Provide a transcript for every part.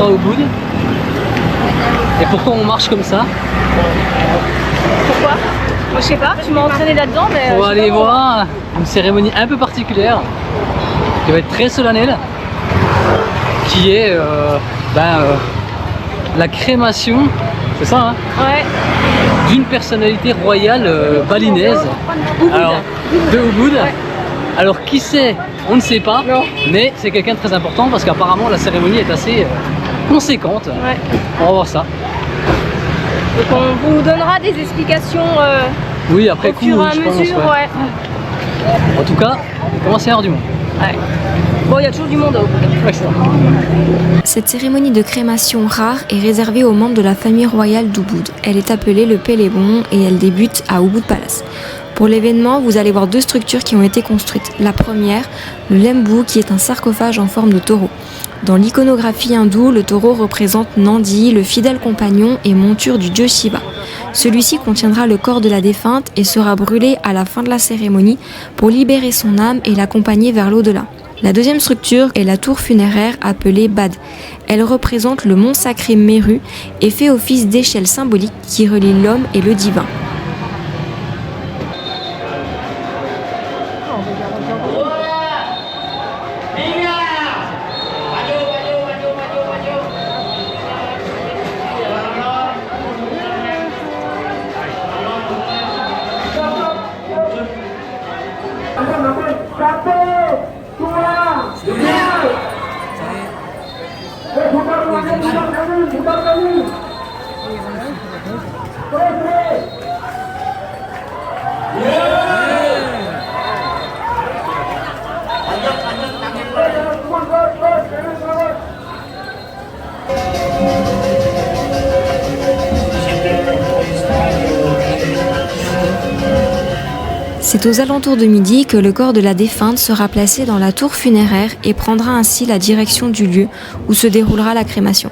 à Ubud. Et pourquoi on marche comme ça? Pourquoi? Moi, je sais pas, tu m'as entraîné là-dedans, mais... On va aller voir une cérémonie un peu particulière, qui va être très solennelle, qui est la crémation, c'est ça hein? Ouais. D'une personnalité royale balinaise. Alors, de Ubud. Ouais. Alors qui c'est? On ne sait pas, non. Mais c'est quelqu'un de très important parce qu'apparemment la cérémonie est assez conséquente. Ouais. On va voir ça. Donc on vous donnera des explications oui, après coup, au fur et à je mesure. pense, ouais. En tout cas, il commence à y avoir du monde. Ouais. Bon, il y a toujours du monde au bout. Ouais, c'est ça. Cette cérémonie de crémation rare est réservée aux membres de la famille royale d'Ubud. Elle est appelée le Pélébon et elle débute à Ubud Palace. Pour l'événement, vous allez voir deux structures qui ont été construites. La première, le Lembu, qui est un sarcophage en forme de taureau. Dans l'iconographie hindoue, le taureau représente Nandi, le fidèle compagnon et monture du dieu Shiva. Celui-ci contiendra le corps de la défunte et sera brûlé à la fin de la cérémonie pour libérer son âme et l'accompagner vers l'au-delà. La deuxième structure est la tour funéraire appelée Bad. Elle représente le mont sacré Meru et fait office d'échelle symbolique qui relie l'homme et le divin. C'est aux alentours de midi que le corps de la défunte sera placé dans la tour funéraire et prendra ainsi la direction du lieu où se déroulera la crémation.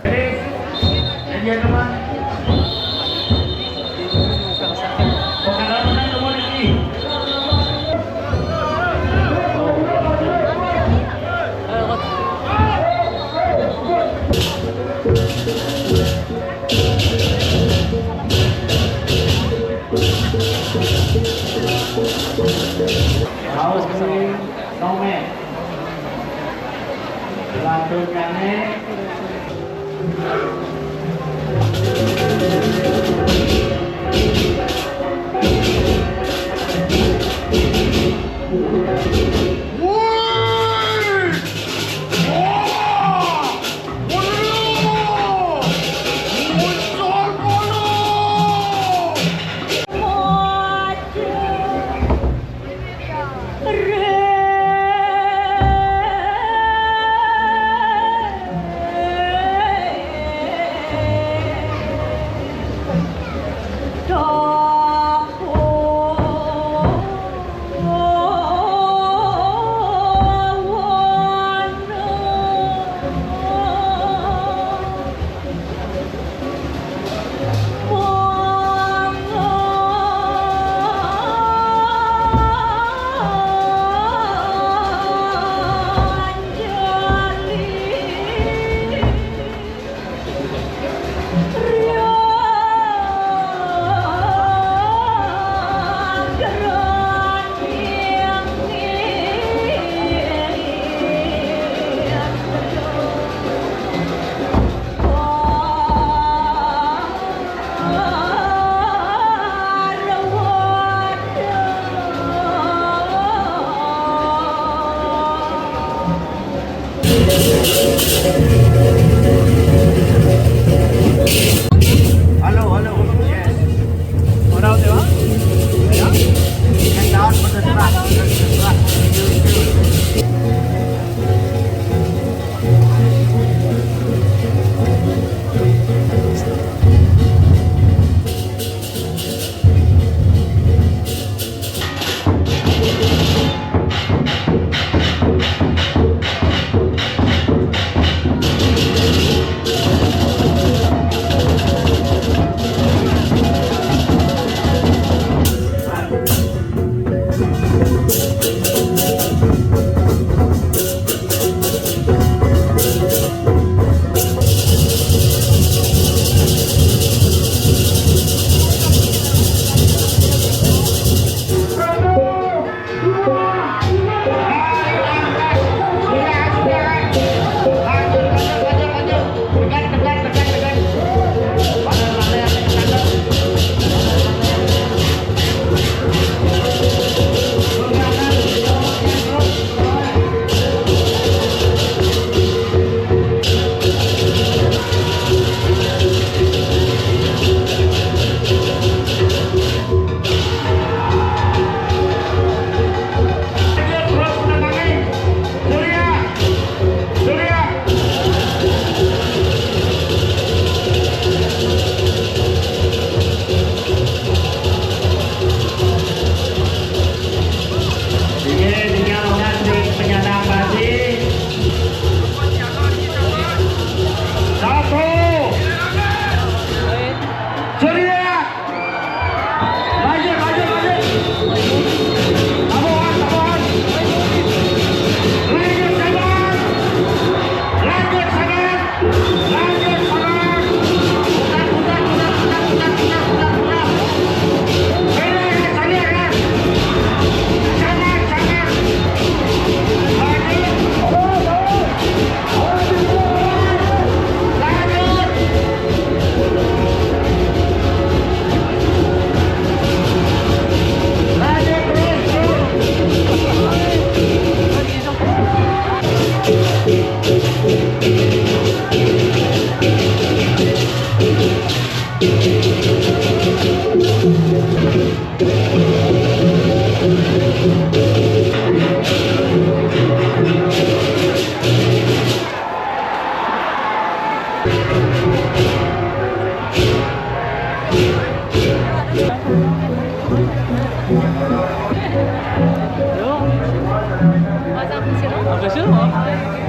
Impressionnant, hein?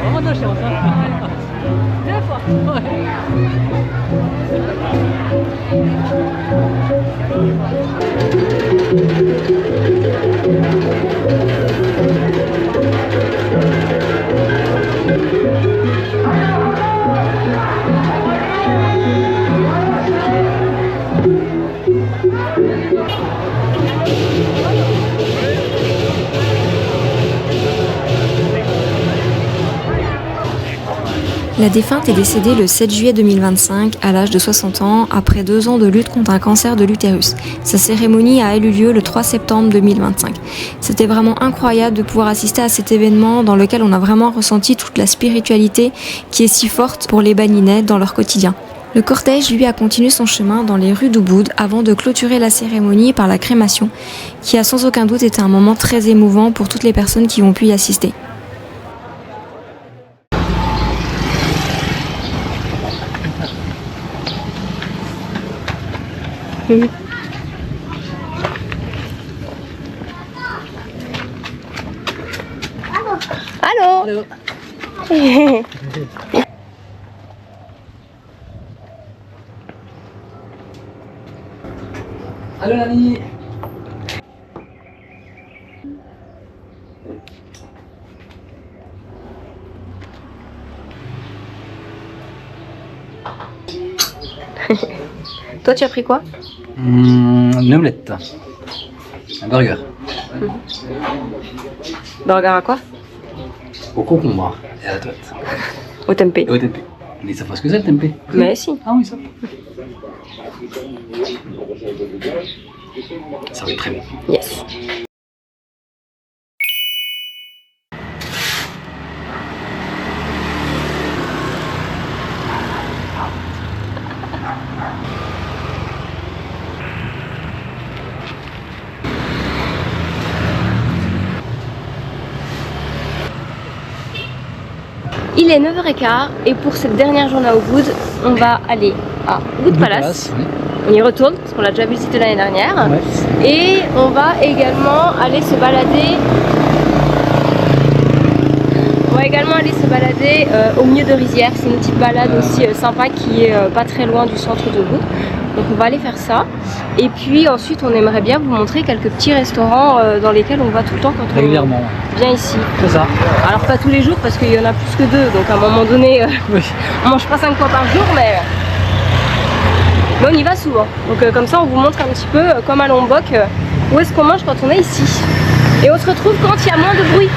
Vraiment de la chance, hein? 2 fois. Ouais. La défunte est décédée le 7 juillet 2025 à l'âge de 60 ans après 2 ans de lutte contre un cancer de l'utérus. Sa cérémonie a eu lieu le 3 septembre 2025. C'était vraiment incroyable de pouvoir assister à cet événement dans lequel on a vraiment ressenti toute la spiritualité qui est si forte pour les Balinais dans leur quotidien. Le cortège, lui, a continué son chemin dans les rues d'Ubud avant de clôturer la cérémonie par la crémation, qui a sans aucun doute été un moment très émouvant pour toutes les personnes qui ont pu y assister. Allô. Allô. Allô Nani. Toi, tu as pris quoi? Une omelette. Un burger. Burger à quoi? Au concombre et à la tomate. Au tempeh. Et au tempeh. Mais ils savent pas ce que c'est le tempeh. Mais si. Ah oui, ça. Ça va être très bon. Yes. Il est 9h15 et pour cette dernière journée à Ubud, on va aller à Ubud Palace. Oui. On y retourne parce qu'on l'a déjà visité l'année dernière. Ouais. Et on va également aller se balader. Au milieu de rizières. C'est une petite balade aussi sympa qui est pas très loin du centre de Ubud. Donc on va aller faire ça. Et puis ensuite on aimerait bien vous montrer quelques petits restaurants dans lesquels on va tout le temps quand Régulièrement. on vient ici. C'est ça. Alors pas tous les jours parce qu'il y en a plus que 2. Donc à un moment donné Oui. on mange pas 5 fois par jour mais on y va souvent. Donc comme ça on vous montre un petit peu comme à Lombok où est-ce qu'on mange quand on est ici. Et on se retrouve quand il y a moins de bruit.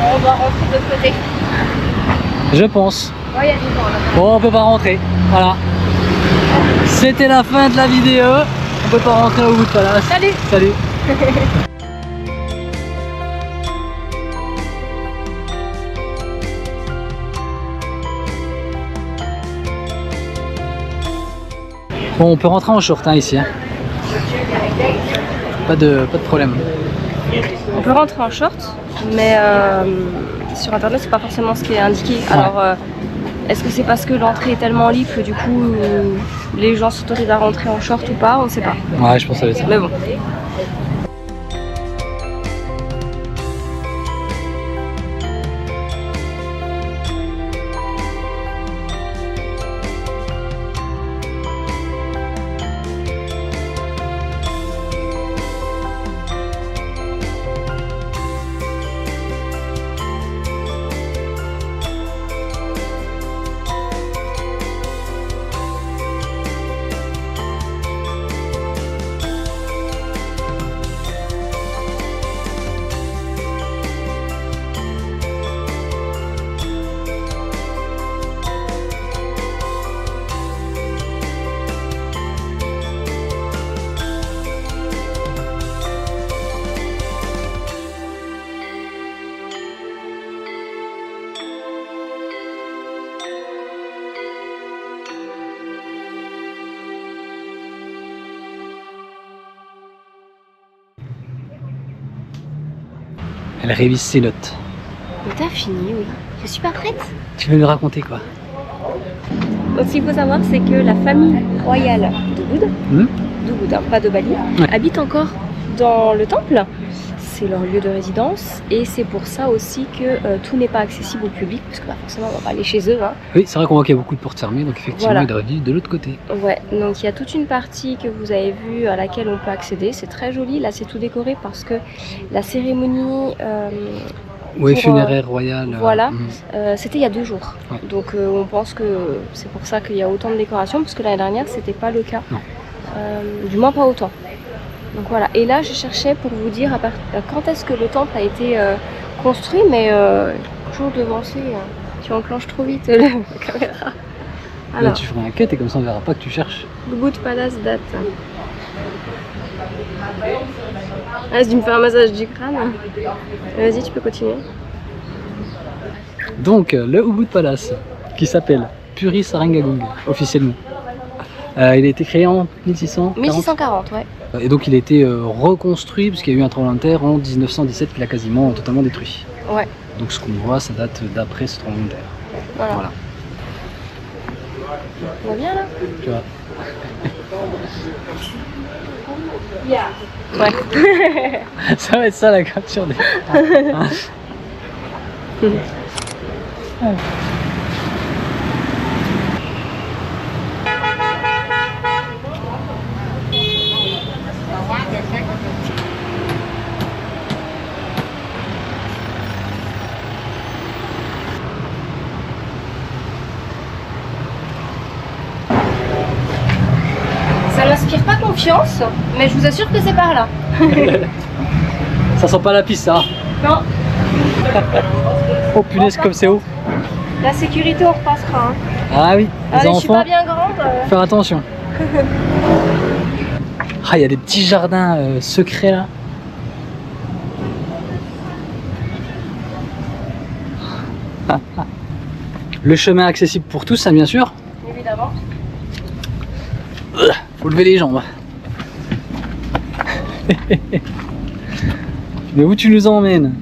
On va rentrer de l'autre côté. Je pense. Ouais, il y a du vent là. Bon, on peut pas rentrer. Voilà. C'était la fin de la vidéo. On peut pas rentrer au bout de Palace. Salut. Salut. Bon, on peut rentrer en short hein, ici. Hein. Pas de problème. On peut rentrer en short, mais sur internet c'est pas forcément ce qui est indiqué. Ouais. Alors est-ce que c'est parce que l'entrée est tellement libre que du coup les gens s'autorisent à rentrer en short ou pas? On sait pas. Ouais, je pense que ça va être ça. Mais bon. Elle révise ses notes. Mais t'as fini, oui. Je suis pas prête. Tu veux nous raconter quoi? Donc, ce qu'il faut savoir, c'est que la famille royale d'Ubud, d'Ubud, hein, pas de Bali, habite encore dans le temple. C'est leur lieu de résidence et c'est pour ça aussi que tout n'est pas accessible au public parce que bah, forcément on va pas aller chez eux. Hein. Oui, c'est vrai qu'on voit qu'il y a beaucoup de portes fermées, donc effectivement Voilà. il aurait dû de l'autre côté. Ouais, donc il y a toute une partie que vous avez vue à laquelle on peut accéder. C'est très joli. Là, c'est tout décoré parce que la cérémonie. Oui, pour, funéraire royale. Voilà, c'était il y a 2 jours. Ouais. Donc on pense que c'est pour ça qu'il y a autant de décorations parce que l'année dernière c'était pas le cas. Non. Du moins pas autant. Donc voilà, et là je cherchais pour vous dire quand est-ce que le temple a été construit, mais toujours devancé, tu enclenches trop vite la caméra. Là Alors, tu feras un cut et comme ça on verra pas que tu cherches. Ubud Palace date. Ah, si tu me fais un massage du crâne. Vas-y, tu peux continuer. Donc le Ubud Palace, qui s'appelle Puri Sarangagung officiellement. Il a été créé en 1640. 1640, ouais. Et donc il a été reconstruit parce qu'il y a eu un tremblement de terre en 1917 qui l'a quasiment totalement détruit. Ouais. Donc ce qu'on voit, ça date d'après ce tremblement de terre. Voilà. On va bien là? Tu vois. Ouais. Ça va être ça la capture des... Ça m'inspire pas confiance, mais je vous assure que c'est par là. Ça sent pas la piste ça. Non, Oh punaise comme c'est haut. la sécurité on repassera. Hein. Ah oui, les Allez, je suis enfants, pas bien grande. faire attention. Ah, il y a des petits jardins secrets là. Le chemin accessible pour tous, hein, bien sûr. Évidemment. Faut lever les jambes. Mais où tu nous emmènes?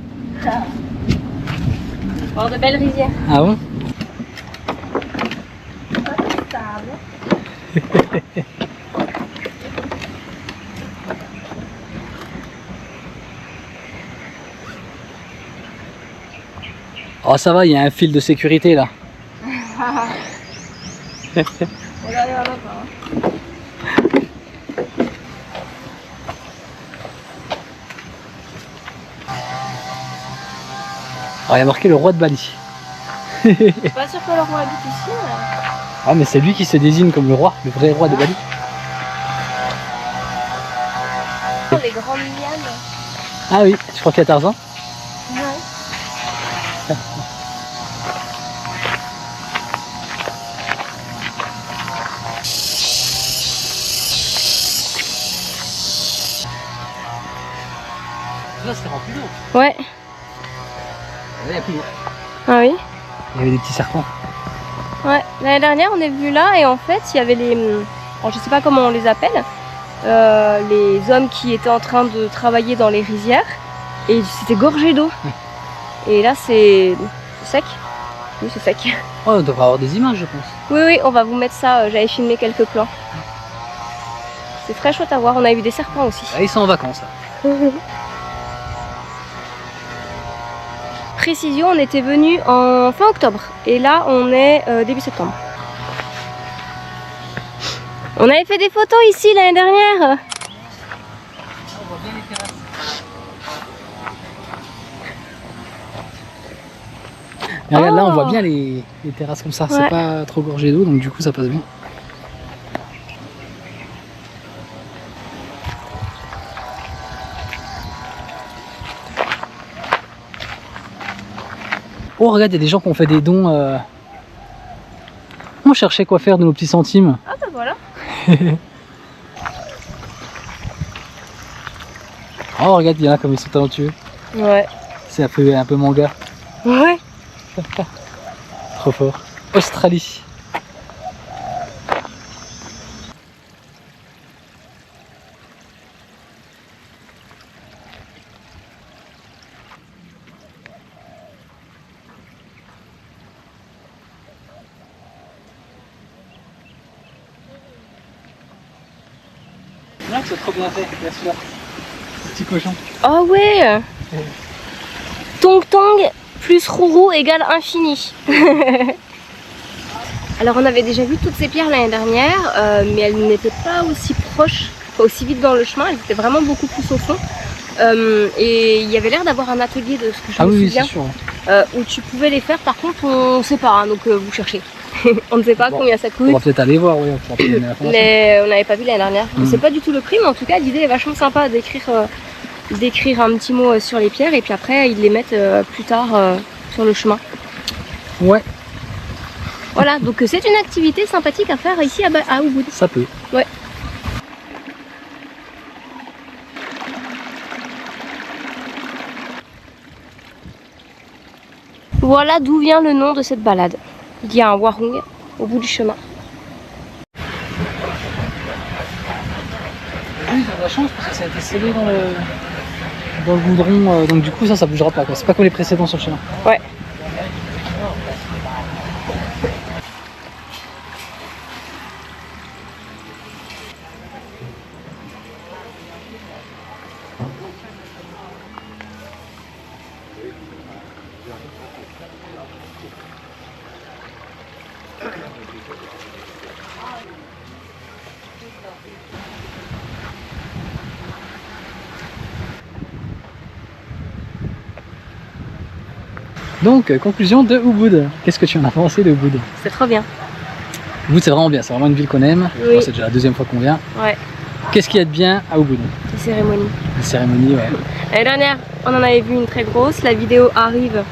Bord de belles rivières. Ah bon? Oh ça va, il y a un fil de sécurité là. Regardez là-bas. Alors il y a marqué le roi de Bali. Je suis pas sûre que le roi habite ici. Ah mais c'est lui qui se désigne comme le roi, le vrai roi de Bali. Les grandes lianes. Ah oui, je crois qu'il y a Tarzan. Ouais. Là c'était rempli d'eau. Ouais. Il y a plus d'eau. Ah oui. Il y avait des petits serpents. Ouais. L'année dernière on est venu là et en fait il y avait les, alors, je sais pas comment on les appelle, les hommes qui étaient en train de travailler dans les rizières et c'était gorgé d'eau. Et là c'est sec. Oui c'est sec. Oh, on devrait avoir des images je pense. Oui oui, on va vous mettre ça. J'avais filmé quelques plans. C'est très chouette à voir. On a eu des serpents aussi. Ah, ils sont en vacances là. Précision, on était venu en fin octobre et là on est début septembre. On avait fait des photos ici l'année dernière. Et regarde là on voit Oh. bien les terrasses comme ça, Ouais. c'est pas trop gorgé d'eau donc du coup ça passe bien. Oh regarde, il y a des gens qui ont fait des dons. On cherchait quoi faire de nos petits centimes. Ah bah voilà. Oh regarde, il y en a comme ils sont talentueux. Ouais. C'est un peu manga. Ouais. Trop fort. Australie. Là, c'est trop bien fait, bien sûr. Petit cochon. Oh ouais. Tong Tong plus Rourou égale infini. Alors on avait déjà vu toutes ces pierres l'année dernière, mais elles n'étaient pas aussi proches, pas aussi vite dans le chemin, elles étaient vraiment beaucoup plus au fond. Et il y avait l'air d'avoir un atelier de ce que je me souviens, c'est sûr. où tu pouvais les faire. Par contre on ne sait pas, hein, donc vous cherchez. On ne sait pas combien ça coûte. On va peut-être aller voir, oui. On n'avait pas vu l'année dernière. Je ne sais pas du tout le prix, mais en tout cas l'idée est vachement sympa d'écrire un petit mot sur les pierres et puis après ils les mettent plus tard sur le chemin. Ouais. Voilà, donc c'est une activité sympathique à faire ici à Ubud. Ça peut. Ouais. Voilà d'où vient le nom de cette balade. Il y a un warung au bout du chemin. Oui, j'ai de la chance parce que ça a été scellé dans le goudron, donc du coup ça bougera pas. C'est pas comme les précédents sur le chemin. Ouais. Donc, conclusion de Ubud. Qu'est-ce que tu en as pensé de Ubud? C'est trop bien. Ubud, c'est vraiment bien, c'est vraiment une ville qu'on aime. Oui. Bon, c'est déjà la deuxième fois qu'on vient. Ouais. Qu'est-ce qu'il y a de bien à Ubud? Les cérémonies. Les cérémonies, ouais. L'année dernière, on en avait vu une très grosse. La vidéo arrive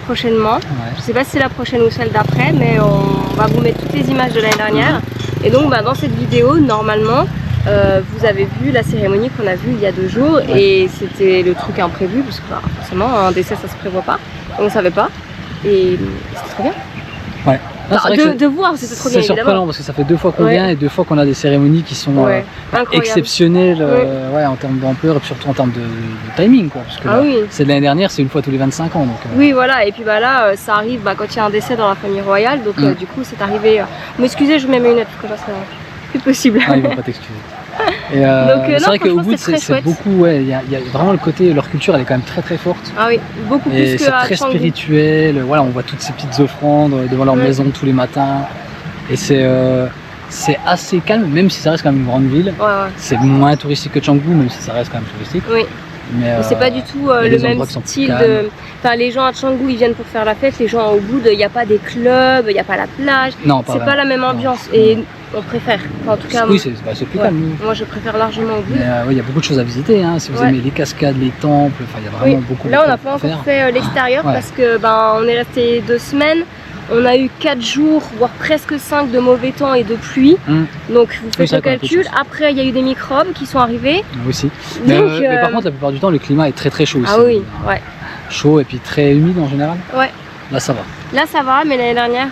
prochainement. Ouais. Je sais pas si c'est la prochaine ou celle d'après, mais on va vous mettre toutes les images de l'année dernière. Et donc, dans cette vidéo, normalement, vous avez vu la cérémonie qu'on a vue il y a 2 jours. Ouais. Et c'était le truc imprévu, parce que forcément, un décès, ça se prévoit pas. On ne savait pas. Et c'était trop bien. Ouais. Non, de voir, c'était trop bien. C'est surprenant parce que ça fait 2 fois qu'on vient et 2 fois qu'on a des cérémonies qui sont exceptionnelles en termes d'ampleur et surtout en termes de timing. Quoi, parce que c'est de l'année dernière, c'est une fois tous les 25 ans. Donc, oui, voilà. Et puis là, ça arrive quand il y a un décès dans la famille royale. Donc du coup, c'est arrivé. M'excusez, je mets mes lunettes parce que là, c'est plus possible. Ah, ils vont pas t'excuser. C'est vrai qu'au bout c'est beaucoup, il y a vraiment le côté, leur culture elle est quand même très très forte. Ah oui, beaucoup plus que c'est très spirituel, voilà, on voit toutes ces petites offrandes devant leur maison tous les matins. Et c'est assez calme, même si ça reste quand même une grande ville. C'est moins touristique que Canggu, même si ça reste quand même touristique. Oui. Mais c'est pas du tout le même style de... Enfin, les gens à Canggu ils viennent pour faire la fête, les gens au Ubud il n'y a pas des clubs, il n'y a pas la plage, c'est pas la même ambiance. Et on préfère, en tout cas. Oui, c'est plus calme. Moi je préfère largement Ubud. Il y a beaucoup de choses à visiter, hein, si vous aimez les cascades, les temples, il y a vraiment beaucoup de choses. Là on n'a pas encore fait l'extérieur parce que on est resté 2 semaines. On a eu 4 jours, voire presque 5 de mauvais temps et de pluie. Donc vous faites le calcul. Après il y a eu des microbes qui sont arrivés. Oui, aussi. Mais par contre la plupart du temps le climat est très très chaud aussi. Ah oui, ouais. Chaud et puis très humide en général. Ouais. Là ça va. Là ça va, mais l'année dernière,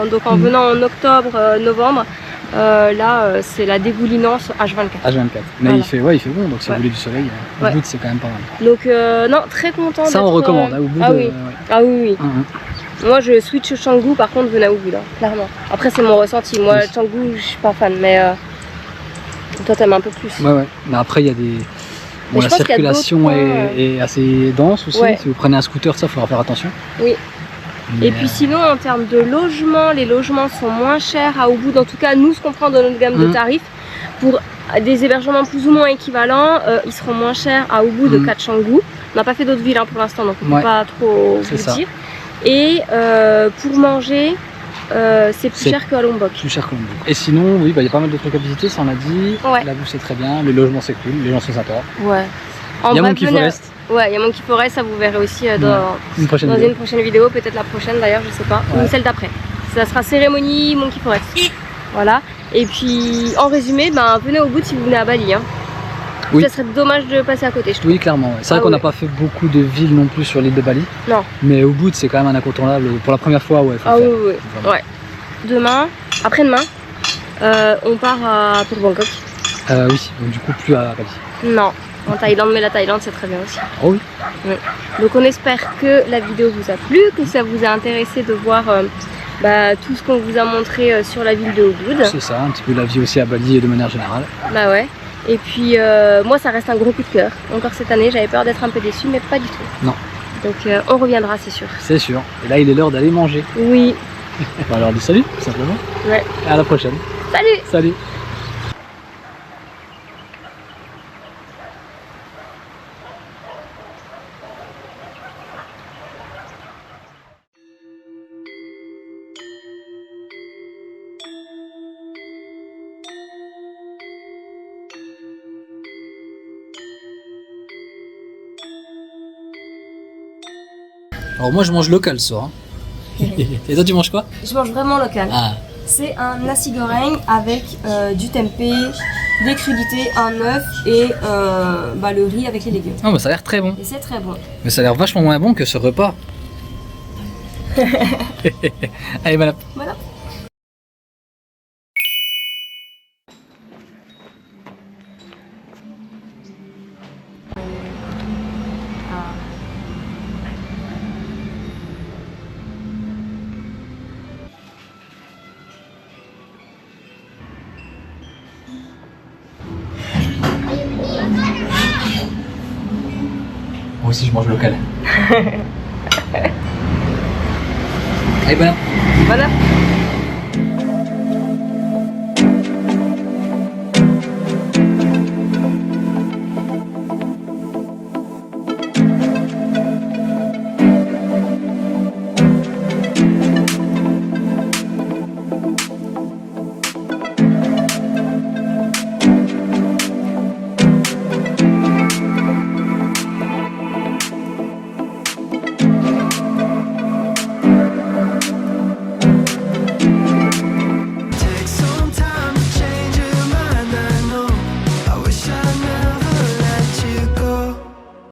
donc en venant en octobre, novembre, c'est la dégoulinance H24. H24. Mais il fait bon, donc si vous voulez du soleil, Ubud c'est quand même pas mal. Donc non, très content. Ça on recommande, Ubud. Ah oui. Moi je switch Canggu, par contre venez à Ubud, clairement. Après c'est mon ressenti, moi Canggu je suis pas fan, mais toi t'aimes un peu plus. Ouais, mais après il y a des... la circulation est assez dense aussi, si vous prenez un scooter ça il faudra faire attention. Oui. Et puis sinon en termes de logement, les logements sont moins chers à Ubud, en tout cas nous ce qu'on prend dans notre gamme de tarifs. Pour des hébergements plus ou moins équivalents, ils seront moins chers à Ubud qu'à Canggu. On n'a pas fait d'autres villes pour l'instant donc on ne peut pas trop vous dire. Et pour manger, c'est plus cher qu'à Lombok. Plus cher que Lombok. Et sinon, oui, il y a pas mal de trucs à visiter, ça on a dit. La bouffe c'est très bien, les logements c'est cool, les gens sont sympas. Ouais. Il y a Monkey Forest. Ouais, il y a Monkey Forest, ça vous verrez aussi dans une prochaine vidéo, peut-être la prochaine d'ailleurs, je sais pas, ou celle d'après. Ça sera cérémonie Monkey Forest. Voilà. Et puis en résumé, venez au bout si vous venez à Bali. Hein. Ça serait dommage de passer à côté, je trouve. Oui, clairement. C'est vrai qu'on n'a pas fait beaucoup de villes non plus sur l'île de Bali. Non. Mais Ubud, c'est quand même un incontournable. Pour la première fois, faut faire. Oui. Demain, après-demain, on part pour Bangkok. Oui, donc du coup plus à Bali. Non, en Thaïlande, mais la Thaïlande c'est très bien aussi. Oh oui. Donc on espère que la vidéo vous a plu, que ça vous a intéressé de voir tout ce qu'on vous a montré sur la ville de Ubud. C'est ça, un petit peu la vie aussi à Bali et de manière générale. Bah ouais. Et puis moi ça reste un gros coup de cœur. Encore cette année, j'avais peur d'être un peu déçue, mais pas du tout. Non. Donc on reviendra, c'est sûr. C'est sûr. Et là, il est l'heure d'aller manger. Oui. On va leur dire salut, tout simplement. Ouais. Et à la prochaine. Salut! Salut. Alors moi je mange local ce soir. Et toi tu manges quoi? Je mange vraiment local. Ah, C'est un nasi goreng avec du tempeh, des crudités, un œuf et le riz avec les légumes. bah ça a l'air très bon. Et c'est très bon. Mais ça a l'air vachement moins bon que ce repas. Allez, voilà. Voilà. Moi aussi je mange local. Allez, voilà. Voilà.